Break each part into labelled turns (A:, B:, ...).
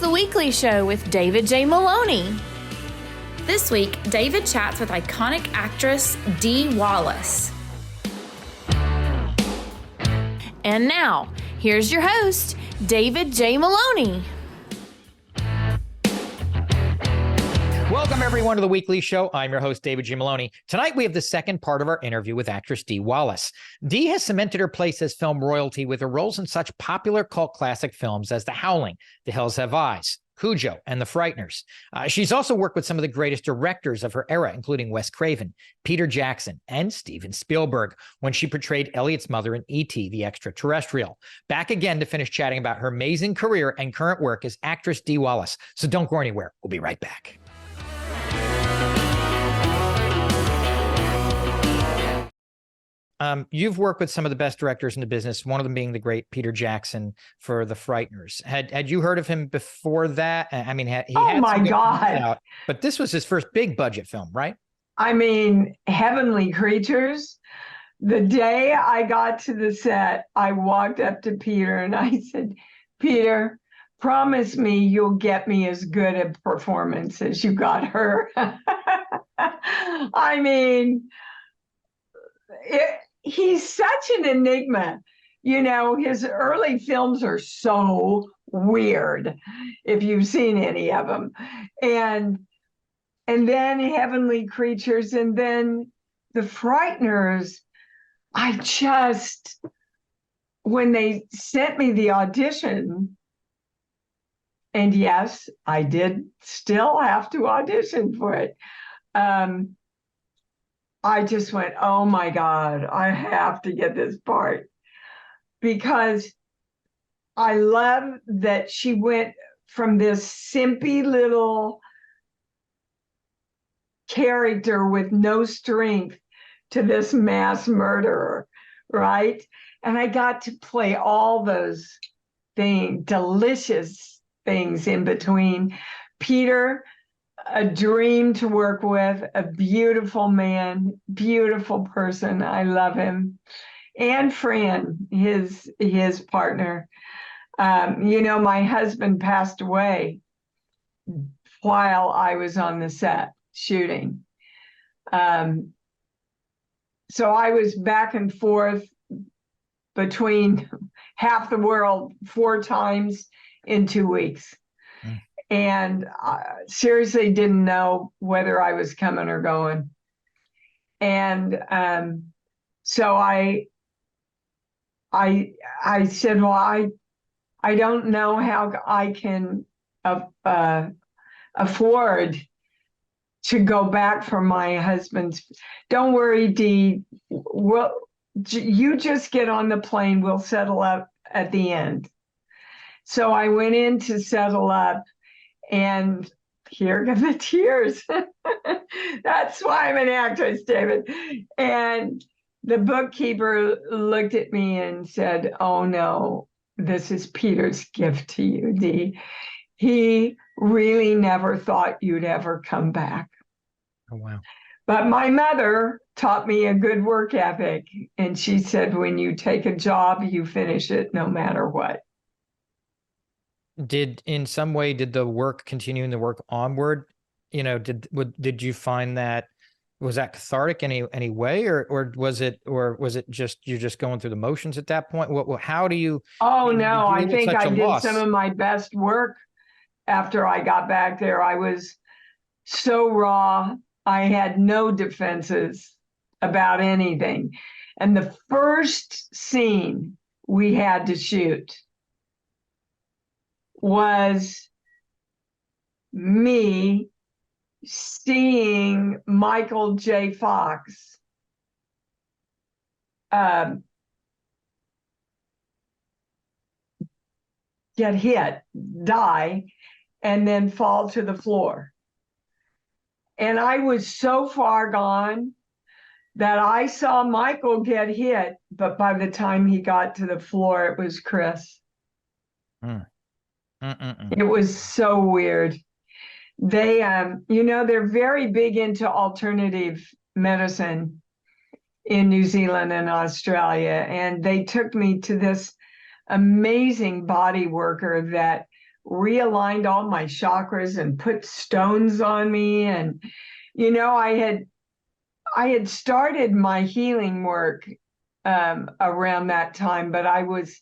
A: the Weekly Show with David J. Maloney.
B: This week, David chats with iconic actress Dee Wallace.
A: And now, here's your host, David J. Maloney.
C: Welcome, everyone, to the Weekly Show. I'm your host, David G. Maloney. Tonight, we have the second part of our interview with actress Dee Wallace. Dee has cemented her place as film royalty with her roles in such popular cult classic films as The Howling, The Hills Have Eyes, Cujo, and The Frighteners. She's also worked with some of the greatest directors of her era, including Wes Craven, Peter Jackson, and Steven Spielberg, when she portrayed Elliot's mother in E.T. the Extraterrestrial. Back again to finish chatting about her amazing career and current work as actress Dee Wallace. So don't go anywhere. We'll be right back. You've worked with some of the best directors in the business, one of them being the great Peter Jackson for The Frighteners. Had you heard of him before that? I mean,
D: oh my God.
C: Out, but this was his first big budget film, right?
D: I mean, Heavenly Creatures. The day I got to the set, I walked up to Peter and I said, Peter, promise me you'll get me as good a performance as you got her. I mean, he's such an enigma. You know, his early films are so weird, if you've seen any of them. And then Heavenly Creatures, and then The Frighteners. When they sent me the audition, and yes, I did still have to audition for it. I just went, oh my God, I have to get this part. Because I love that she went from this simpy little character with no strength to this mass murderer, right? And I got to play all those delicious things in between. Peter, a dream to work with, a beautiful man, beautiful person. I love him. And Fran, his partner. You know, my husband passed away while I was on the set shooting. So I was back and forth between half the world 4 times in 2 weeks. And seriously didn't know whether I was coming or going. And so I said, well, I don't know how I can afford to go back for my husband's. Don't worry, Dee. You just get on the plane. We'll settle up at the end. So I went in to settle up. And here come the tears. That's why I'm an actress, David. And the bookkeeper looked at me and said, oh no, this is Peter's gift to you, Dee. He really never thought you'd ever come back.
C: Oh, wow. But
D: my mother taught me a good work ethic. And she said, when you take a job, you finish it no matter what.
C: Did the work continuing the work onward? You know, did you find that, was that cathartic any way, or was it just you're just going through the motions at that point? How do you?
D: Oh no, I think I did some of my best work after I got back there. I was so raw. I had no defenses about anything, and the first scene we had to shoot was me seeing Michael J. Fox get hit, die, and then fall to the floor. And I was so far gone that I saw Michael get hit, but by the time he got to the floor, it was Chris. It was so weird. They, they're very big into alternative medicine in New Zealand and Australia. And they took me to this amazing body worker that realigned all my chakras and put stones on me. And, I had started my healing work around that time, but I was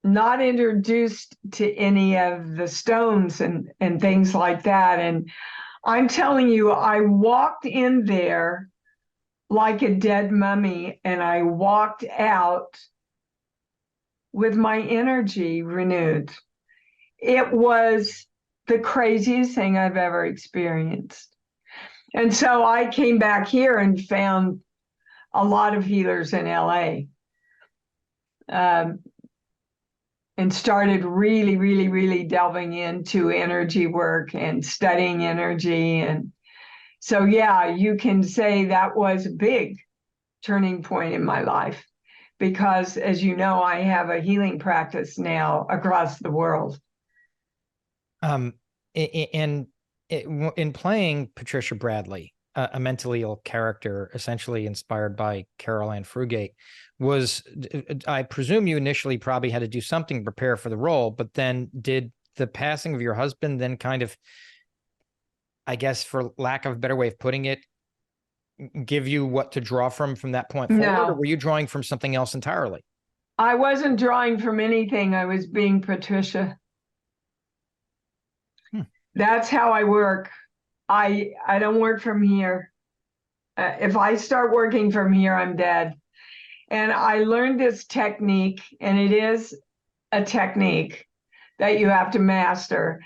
D: not introduced to any of the stones and things like that. And I'm telling you, I walked in there like a dead mummy, and I walked out with my energy renewed. It was the craziest thing I've ever experienced. And so I came back here and found a lot of healers in LA, and started really, really, really delving into energy work and studying energy. And so, yeah, you can say that was a big turning point in my life, because, as you know, I have a healing practice now across the world.
C: In playing Patricia Bradley, a mentally ill character, essentially inspired by Carol Ann Frugate, I presume you initially probably had to do something to prepare for the role, but then did the passing of your husband then kind of, I guess, for lack of a better way of putting it, give you what to draw from that point forward?
D: No.
C: Or were you drawing from something else entirely?
D: I wasn't drawing from anything. I was being Patricia. That's how I work. I don't work from here. If I start working from here, I'm dead. And I learned this technique, and it is a technique that you have to master,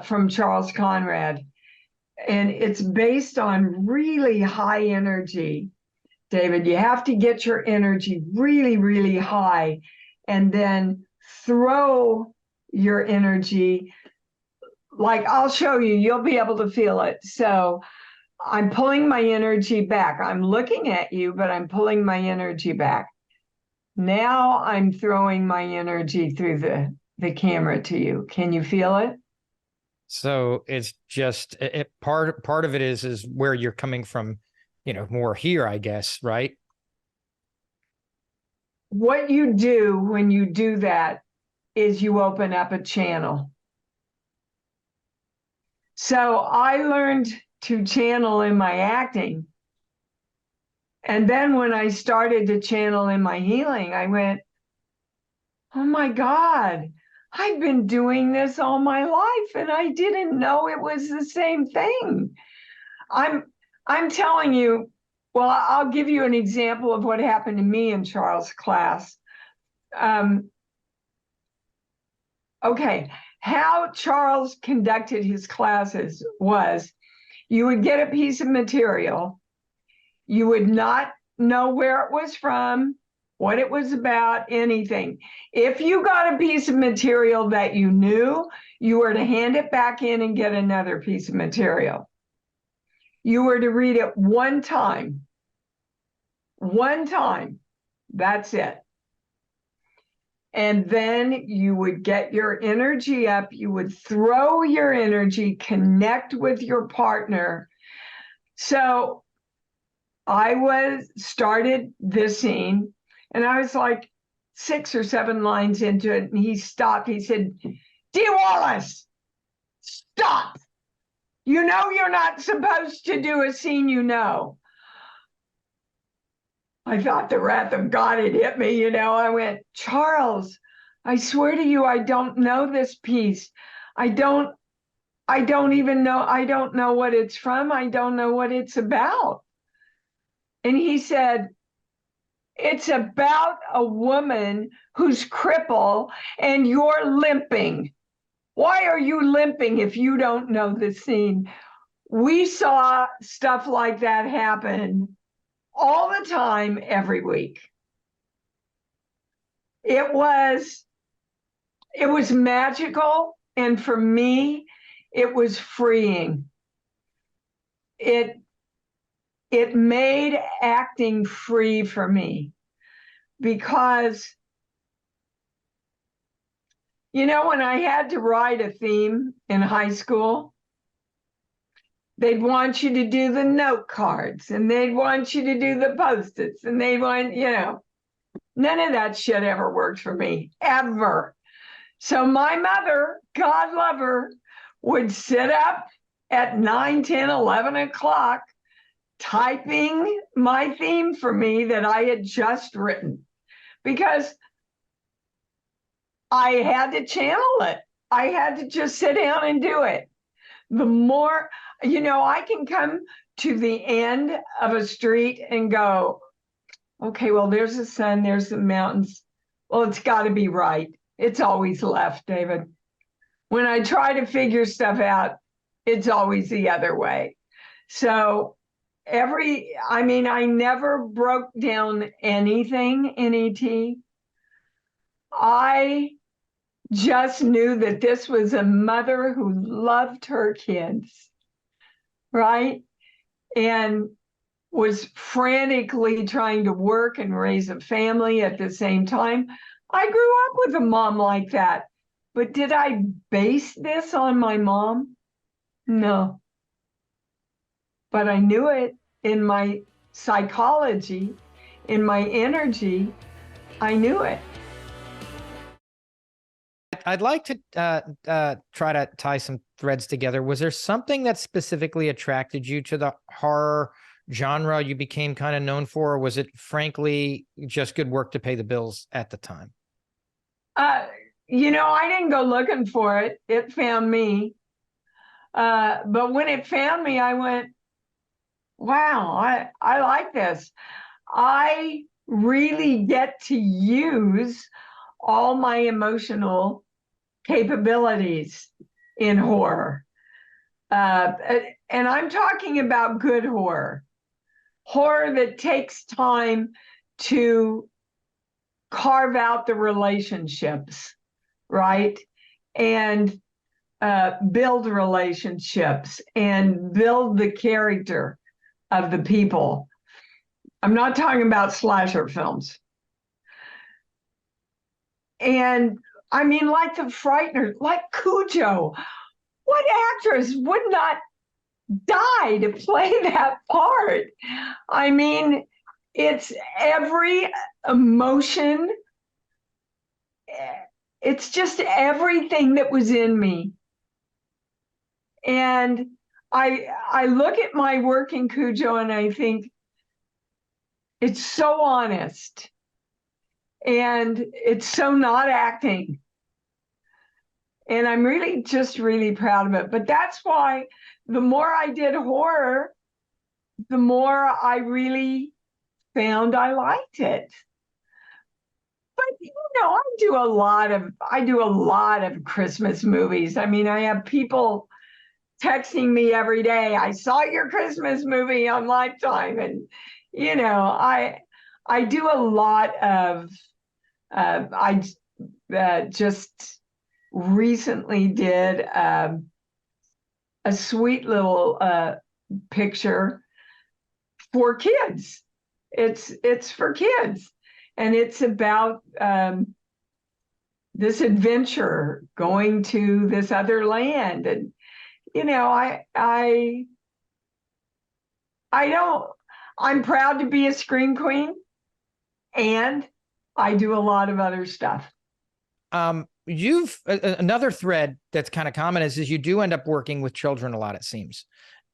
D: from Charles Conrad. And it's based on really high energy, David. You have to get your energy really, really high, and then throw your energy. Like, I'll show you, you'll be able to feel it. So I'm pulling my energy back. I'm looking at you, but I'm pulling my energy back. Now I'm throwing my energy through the camera to you. Can you feel it?
C: So it's just part of it is where you're coming from, more here, I guess, right?
D: What you do when you do that is you open up a channel. So I learned to channel in my acting. And then when I started to channel in my healing, I went, oh my God, I've been doing this all my life, and I didn't know it was the same thing. I'm telling you, well, I'll give you an example of what happened to me in Charles' class. Okay, how Charles conducted his classes was, you would get a piece of material, you would not know where it was from, what it was about, anything. If you got a piece of material that you knew, you were to hand it back in and get another piece of material. You were to read it one time. One time. That's it. And then you would get your energy up. You would throw your energy, connect with your partner. So I started this scene, and I was like 6 or 7 lines into it, and he stopped. He said, Dee Wallace, stop. You know you're not supposed to do a scene, I thought the wrath of God had hit me, I went, Charles, I swear to you, I don't know this piece. I don't even know. I don't know what it's from. I don't know what it's about. And he said, it's about a woman who's crippled and you're limping. Why are you limping if you don't know the scene? We saw stuff like that happen all the time, every week. It was magical, and for me, it was freeing. It made acting free for me, because, when I had to write a theme in high school, they'd want you to do the note cards, and they'd want you to do the Post-its, and they'd want, none of that shit ever worked for me, ever. So my mother God love her, would sit up at 9, 10, 11 o'clock typing my theme for me that I had just written, because I had to channel it. I had to just sit down and do it. The more, I can come to the end of a street and go, okay, well, there's the sun, there's the mountains. Well, it's got to be right. It's always left, David. When I try to figure stuff out, it's always the other way. So I never broke down anything in ET. I just knew that this was a mother who loved her kids, right? And was frantically trying to work and raise a family at the same time. I grew up with a mom like that. But did I base this on my mom? No. But I knew it in my psychology, in my energy. I knew it.
C: I'd like to try to tie some threads together. Was there something that specifically attracted you to the horror genre you became kind of known for, or was it frankly just good work to pay the bills at the time?
D: I didn't go looking for it. It found me. But when it found me, I went, wow, I like this. I really get to use all my emotional capabilities in horror. And I'm talking about good horror that takes time to carve out the relationships, right? And build relationships and build the character of the people. I'm not talking about slasher films. And like the Frighteners, like Cujo. What actress would not die to play that part? It's every emotion. It's just everything that was in me. And I look at my work in Cujo and I think it's so honest. And it's so not acting. And I'm really proud of it. But that's why the more I did horror, the more I really found I liked it. But I do a lot of Christmas movies. I have people texting me every day, I saw your Christmas movie on Lifetime. And I do a lot of I just recently did a sweet little picture for kids. It's for kids, and it's about this adventure going to this other land. And I'm proud to be a scream queen, and I do a lot of other stuff.
C: You've another thread that's kind of common is you do end up working with children a lot, it seems.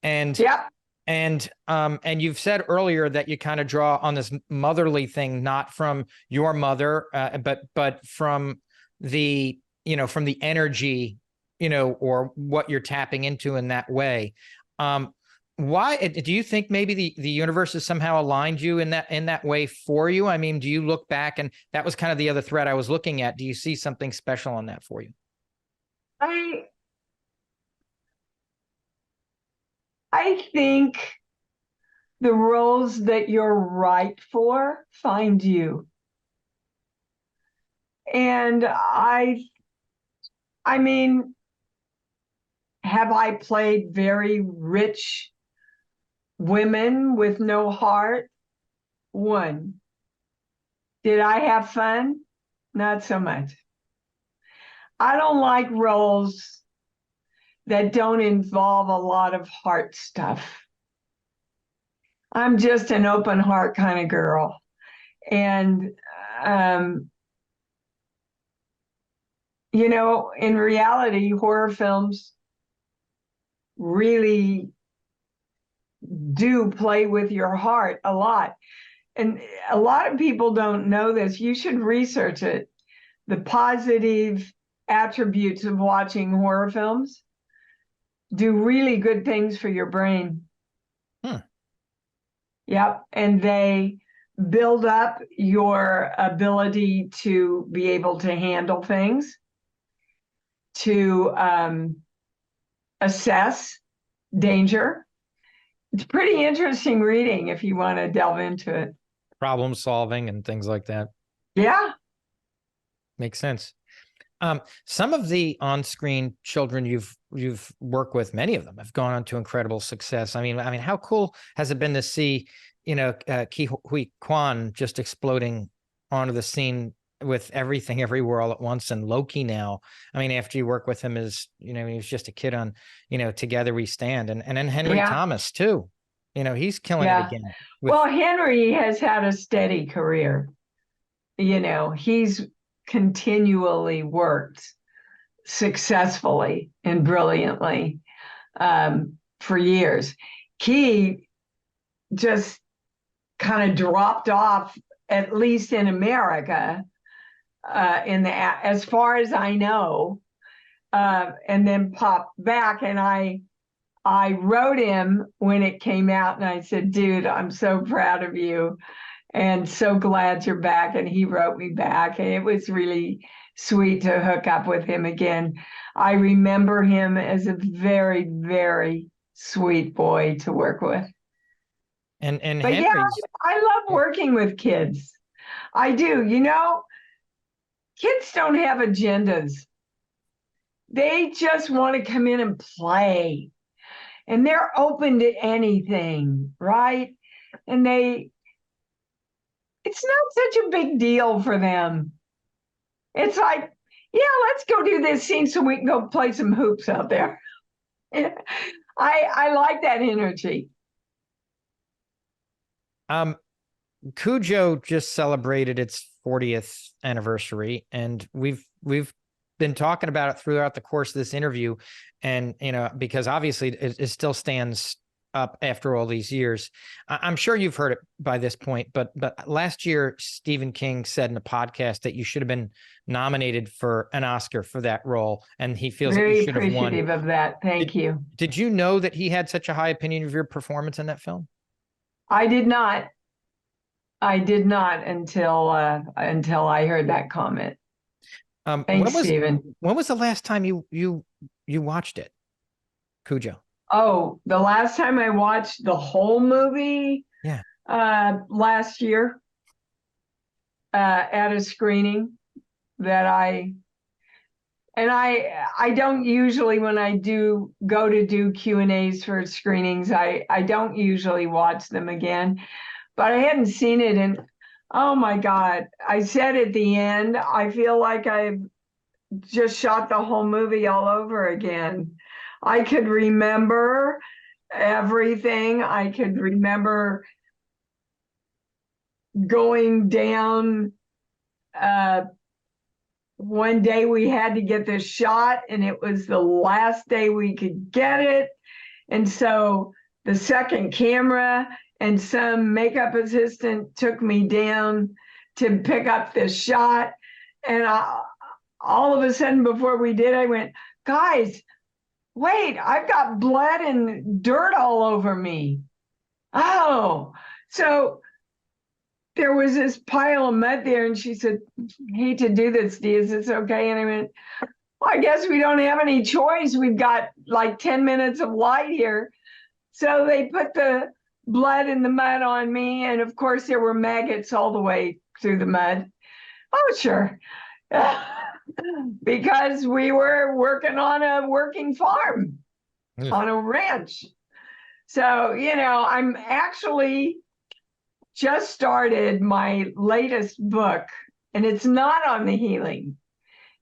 C: And
D: yeah.
C: And you've said earlier that you kind of draw on this motherly thing, not from your mother, but from the, from the energy, or what you're tapping into in that way. Why do you think maybe the universe has somehow aligned you in that way for you? Do you look back, and that was kind of the other thread I was looking at. Do you see something special on that for you?
D: I think the roles that you're right for find you. And have I played very rich women with no heart? One. Did I have fun? Not so much. I don't like roles that don't involve a lot of heart stuff. I'm just an open heart kind of girl. And in reality, horror films really do play with your heart a lot. And a lot of people don't know this. You should research it. The positive attributes of watching horror films do really good things for your brain. Yep. And they build up your ability to be able to handle things, to assess danger. It's pretty interesting reading if you want to delve into it.
C: Problem solving and things like that.
D: Yeah.
C: Makes sense. Some of the on-screen children you've worked with, many of them have gone on to incredible success. I mean, how cool has it been to see, Ki Hui Kwan just exploding onto the scene with Everything Everywhere All at Once, and Loki now. I mean, after you work with him as, he was just a kid on, Together We Stand, and then Henry Thomas too. He's killing it again.
D: Well, Henry has had a steady career. He's continually worked successfully and brilliantly for years. Key just kind of dropped off, at least in America, as far as I know, and then popped back. And I wrote him when it came out, and I said, dude, I'm so proud of you and so glad you're back. And he wrote me back, and it was really sweet to hook up with him again. I remember him as a very, very sweet boy to work with.
C: But
D: Henry's... yeah, I love working with kids. I do. Kids don't have agendas. They just want to come in and play. And they're open to anything, right? And it's not such a big deal for them. It's like, yeah, let's go do this scene so we can go play some hoops out there. I like that energy.
C: Cujo just celebrated its 40th anniversary, and we've been talking about it throughout the course of this interview, and because obviously it still stands up after all these years. I'm sure you've heard it by this point, but last year Stephen King said in a podcast that you should have been nominated for an Oscar for that role, and he feels that you should have won.
D: Very appreciative of that. Thank you.
C: Did you know that he had such a high opinion of your performance in that film?
D: I did not until I heard that comment. Thanks, Stephen.
C: When was the last time you watched it, Cujo?
D: Oh, the last time I watched the whole movie?
C: Yeah.
D: Last year, at a screening that I don't usually, when I do go to do Q&As for screenings, I don't usually watch them again, but I hadn't seen it. And oh my God, I said at the end, I feel like I've just shot the whole movie all over again. I could remember everything. I could remember going down. One day we had to get this shot, and it was the last day we could get it. And so the second camera and some makeup assistant took me down to pick up this shot. And all of a sudden, before we did, I went, guys, wait, I've got blood and dirt all over me. Oh, so there was this pile of mud there, and she said, hate to do this, Dee, is this okay? And I went, well, I guess we don't have any choice. We've got like 10 minutes of light here. So they put the blood and the mud on me, and of course there were maggots all the way through the mud. Oh, sure. Because we were working on a working farm, on a ranch. So, I'm actually just started my latest book, and it's not on the healing.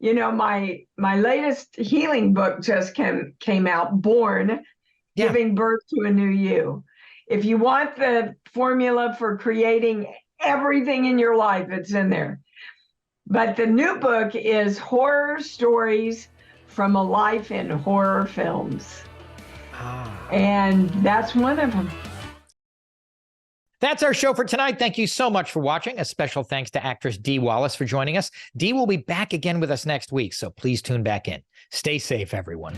D: My latest healing book just came out, Born, Giving Birth to a New You. If you want the formula for creating everything in your life, it's in there. But the new book is Horror Stories from a Life in Horror Films. And that's one of them.
C: That's our show for tonight. Thank you so much for watching. A special thanks to actress Dee Wallace for joining us. Dee will be back again with us next week, so please tune back in. Stay safe, everyone.